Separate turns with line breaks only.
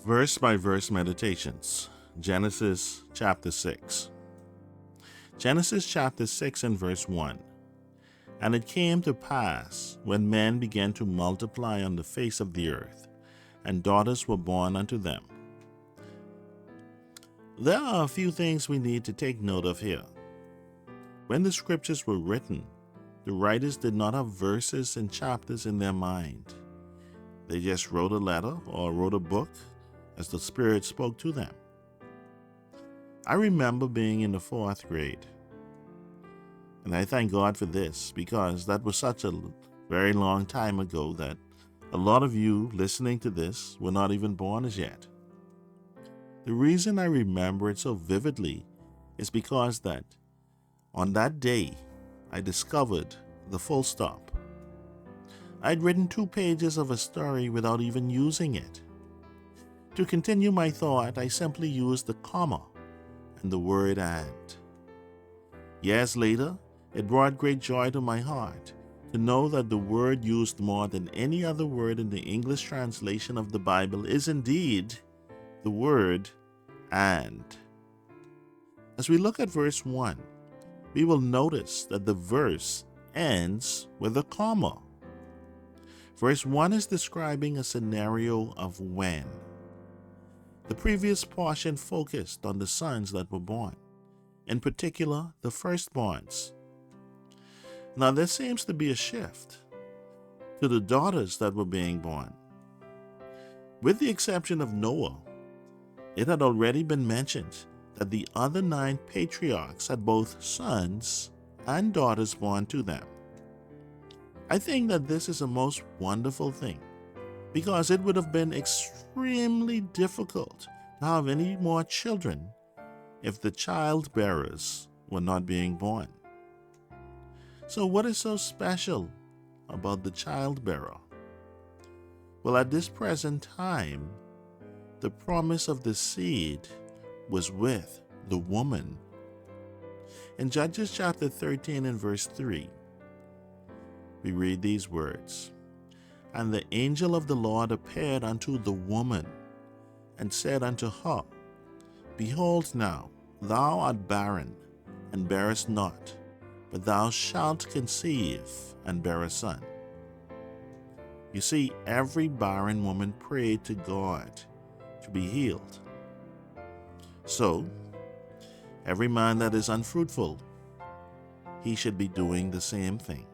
Verse by verse meditations. Genesis chapter 6. Genesis chapter 6 and verse 1. And it came to pass, when men began to multiply on the face of the earth, and daughters were born unto them. There are a few things we need to take note of here. When the scriptures were written, the writers did not have verses and chapters in their mind. They just wrote a letter or wrote a book as the Spirit spoke to them. I remember being in the 4th grade, and I thank God for this because that was such a very long time ago that a lot of you listening to this were not even born as yet. The reason I remember it so vividly is because that on that day I discovered the full stop. I'd written 2 pages of a story without even using it. To continue my thought, I simply used the comma and the word "and." Years later, it brought great joy to my heart to know that the word used more than any other word in the English translation of the Bible is indeed the word "and." As we look at verse 1, we will notice that the verse ends with a comma. Verse 1 is describing a scenario of when. The previous portion focused on the sons that were born, in particular the firstborns. Now there seems to be a shift to the daughters that were being born. With the exception of Noah, it had already been mentioned that the other 9 patriarchs had both sons and daughters born to them. I think that this is a most wonderful thing because it would have been extremely difficult to have any more children if the childbearers were not being born. So what is so special about the childbearer? Well, at this present time, the promise of the seed was with the woman. In Judges chapter 13 and verse 3, we read these words, "And the angel of the Lord appeared unto the woman, and said unto her, Behold now, thou art barren, and bearest not, but thou shalt conceive, and bear a son." You see, every barren woman prayed to God to be healed. So, every man that is unfruitful, he should be doing the same thing.